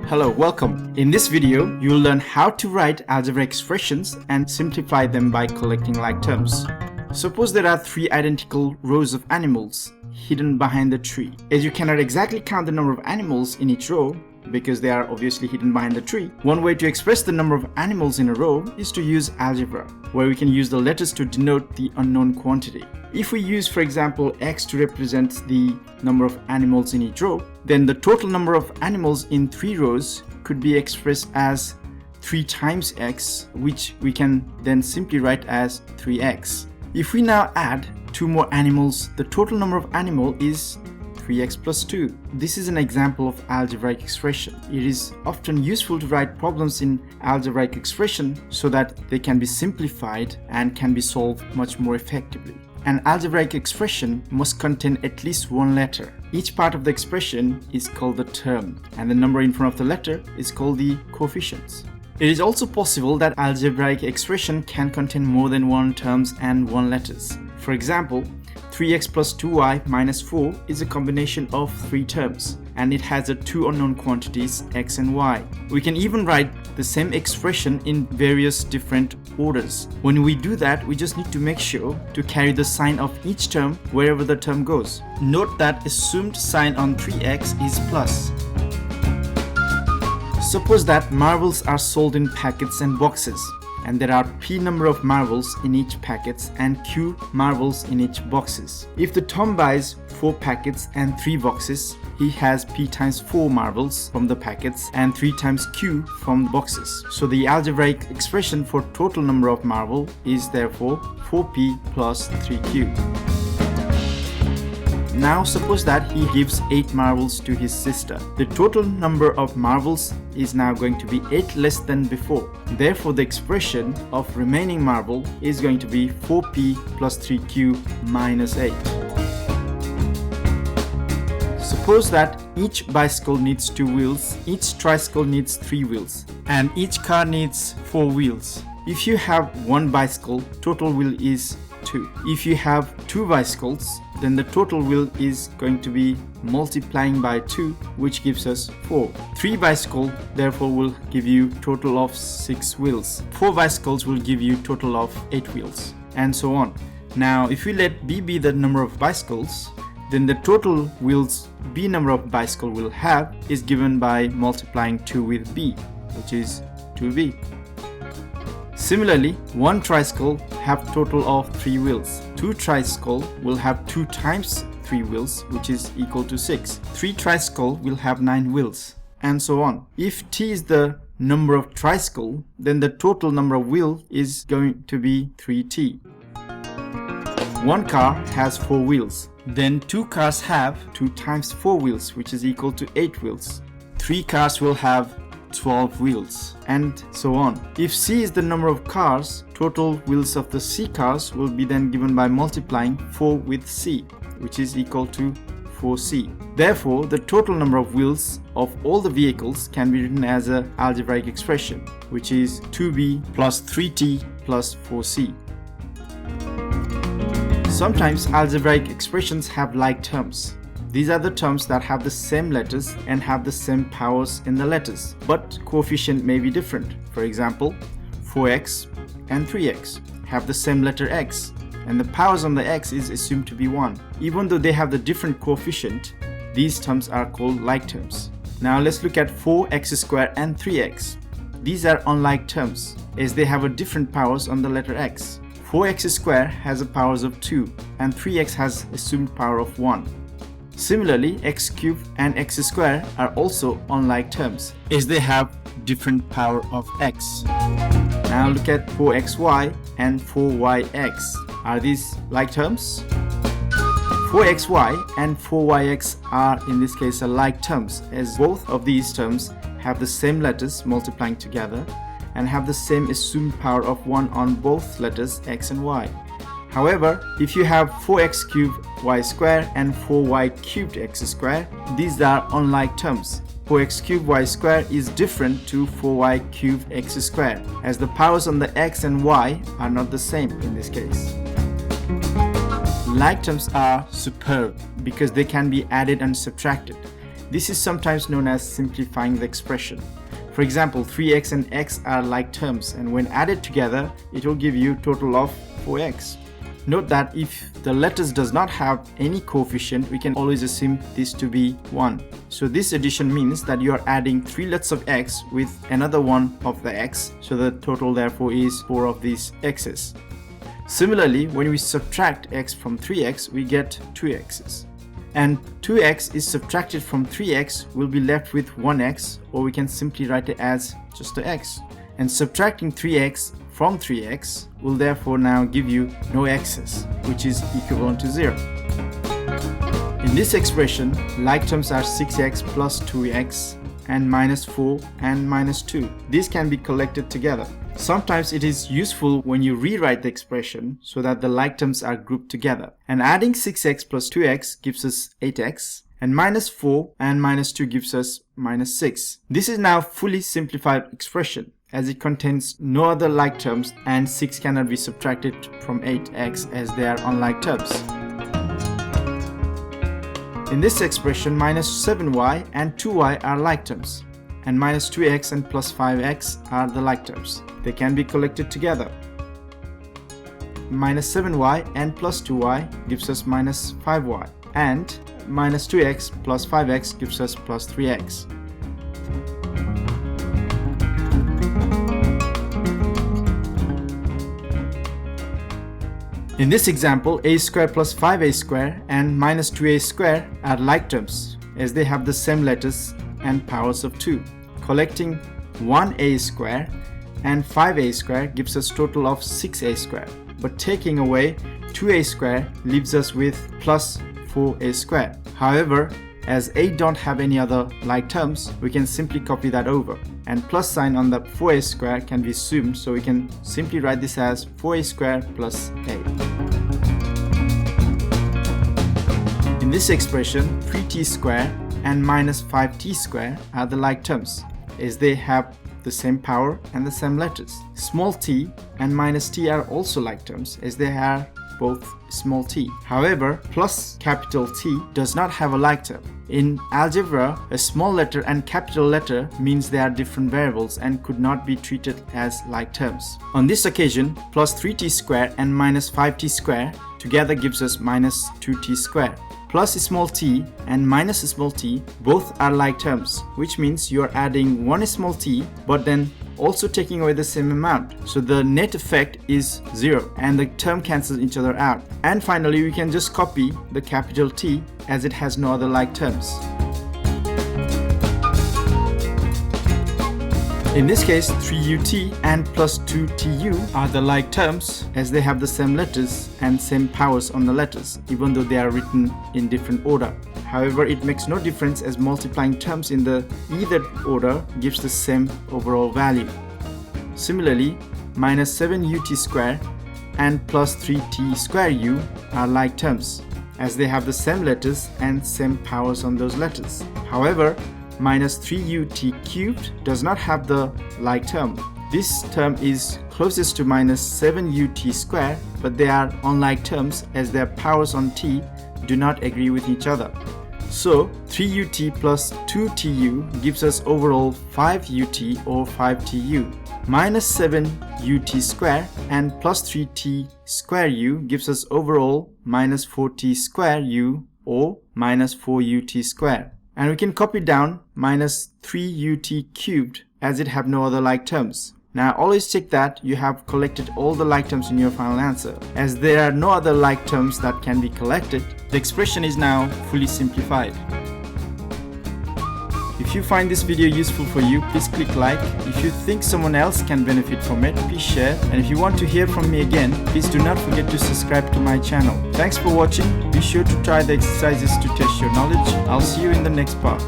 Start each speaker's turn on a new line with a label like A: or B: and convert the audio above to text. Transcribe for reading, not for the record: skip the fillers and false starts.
A: Hello, welcome. In this video, you will learn how to write algebraic expressions and simplify them by collecting like terms. Suppose there are three identical rows of animals hidden behind the tree. As you cannot exactly count the number of animals in each row, because they are obviously hidden behind the tree, one way to express the number of animals in a row is to use algebra, where we can use the letters to denote the unknown quantity. If we use, for example, x to represent the number of animals in each row, then the total number of animals in three rows could be expressed as 3 times x, which we can then simply write as 3x. If we now add 2 more animals, the total number of animals is 3x plus 2. This is an example of algebraic expression. It is often useful to write problems in algebraic expression so that they can be simplified and can be solved much more effectively. An algebraic expression must contain at least one letter. Each part of the expression is called the term, and the number in front of the letter is called the coefficients. It is also possible that algebraic expression can contain more than one terms and one letters. For example, 3x plus 2y minus 4 is a combination of 3 terms, and it has the 2 unknown quantities x and y. We can even write the same expression in various different orders. When we do that, we just need to make sure to carry the sign of each term wherever the term goes. Note that assumed sign on 3x is plus. Suppose that marbles are sold in packets and boxes, and there are p number of marbles in each packets and q marbles in each boxes. If the Tom buys 4 packets and 3 boxes, he has p times 4 marbles from the packets and 3 times q from the boxes. So the algebraic expression for total number of marble is therefore 4p plus 3q. Now suppose that he gives 8 marbles to his sister. The total number of marbles is now going to be 8 less than before. Therefore, the expression of remaining marble is going to be 4p plus 3q minus 8. Suppose that each bicycle needs 2 wheels, each tricycle needs 3 wheels, and each car needs 4 wheels. If you have 1 bicycle, total wheel is 2. If you have 2 bicycles, then the total wheel is going to be multiplying by 2, which gives us 4. 3 bicycles therefore will give you total of 6 wheels. 4 bicycles will give you total of 8 wheels, and so on. Now if we let b be the number of bicycles, then the total wheels b number of bicycle will have is given by multiplying 2 with b, which is 2b. Similarly, 1 tricycle have total of 3 wheels. 2 tricycle will have 2 times 3 wheels, which is equal to 6. 3 tricycle will have 9 wheels, and so on. If t is the number of tricycle, then the total number of wheel is going to be 3t. 1 car has 4 wheels. Then 2 cars have 2 times 4 wheels, which is equal to 8 wheels. 3 cars will have 12 wheels, and so on. If c is the number of cars, total wheels of the c cars will be then given by multiplying 4 with c, which is equal to 4c. Therefore, the total number of wheels of all the vehicles can be written as an algebraic expression, which is 2b plus 3t plus 4c. Sometimes algebraic expressions have like terms. These are the terms that have the same letters and have the same powers in the letters, but coefficient may be different. For example, 4x and 3x have the same letter x, and the powers on the x is assumed to be 1. Even though they have the different coefficient, these terms are called like terms. Now let's look at 4x squared and 3x. These are unlike terms, as they have a different powers on the letter x. 4x squared has a powers of 2, and 3x has assumed power of 1. Similarly, x cubed and x squared are also unlike terms, as they have different power of x. Now look at 4xy and 4yx. Are these like terms? 4xy and 4yx are in this case alike terms, as both of these terms have the same letters multiplying together and have the same assumed power of 1 on both letters x and y. However, if you have 4x cubed y squared and 4y cubed x squared, these are unlike terms. 4x cubed y squared is different to 4y cubed x squared, as the powers on the x and y are not the same in this case. Like terms are superb because they can be added and subtracted. This is sometimes known as simplifying the expression. For example, 3x and x are like terms, and when added together, it will give you a total of 4x. Note that if the letters does not have any coefficient, we can always assume this to be 1. So this addition means that you are adding 3 letters of x with another one of the x, so the total therefore is 4 of these x's. Similarly, when we subtract x from 3x, we get 2x's. And 2x is subtracted from 3x, will be left with 1x, or we can simply write it as just the x. And subtracting 3x from 3x will therefore now give you no x's, which is equivalent to 0. In this expression, like terms are 6x plus 2x and minus 4 and minus 2. These can be collected together. Sometimes it is useful when you rewrite the expression so that the like terms are grouped together. And adding 6x plus 2x gives us 8x, and minus 4 and minus 2 gives us minus 6. This is now fully simplified expression, as it contains no other like terms, and 6 cannot be subtracted from 8x as they are unlike terms. In this expression, minus 7y and 2y are like terms, and minus 2x and plus 5x are the like terms. They can be collected together. Minus 7y and plus 2y gives us minus 5y, and minus 2x plus 5x gives us plus 3x. In this example, a square plus 5a square and minus 2a square are like terms, as they have the same letters and powers of 2. Collecting 1a square and 5a square gives us total of 6a square, but taking away 2a square leaves us with plus 4a square. However, as a don't have any other like terms, we can simply copy that over, and plus sign on the 4a square can be assumed, so we can simply write this as 4a square plus a. In this expression, 3t square and minus 5t square are the like terms, as they have the same power and the same letters. Small t and minus t are also like terms, as they are both small t. However, plus capital T does not have a like term. In algebra, a small letter and capital letter means they are different variables and could not be treated as like terms. On this occasion, plus 3t square and minus 5t square together gives us minus 2t square. Plus small t and minus small t both are like terms, which means you are adding one small t but then also taking away the same amount. So the net effect is 0 and the term cancels each other out. And finally, we can just copy the capital T as it has no other like terms. In this case, 3ut and plus 2tu are the like terms, as they have the same letters and same powers on the letters, even though they are written in different order. However, it makes no difference, as multiplying terms in the either order gives the same overall value. Similarly, minus 7ut square and plus 3t square u are like terms, as they have the same letters and same powers on those letters. However, minus 3ut cubed does not have the like term. This term is closest to minus 7ut square, but they are unlike terms, as their powers on t do not agree with each other. So 3ut plus 2tu gives us overall 5ut or 5tu. Minus 7ut square and plus 3t square u gives us overall minus 4t square u or minus 4ut square. And we can copy down minus 3ut cubed, as it have no other like terms. Now always check that you have collected all the like terms in your final answer. As there are no other like terms that can be collected, the expression is now fully simplified. If you find this video useful for you, please click like. If you think someone else can benefit from it, please share. And if you want to hear from me again, please do not forget to subscribe to my channel. Thanks for watching. Be sure to try the exercises to test your knowledge. I'll see you in the next part.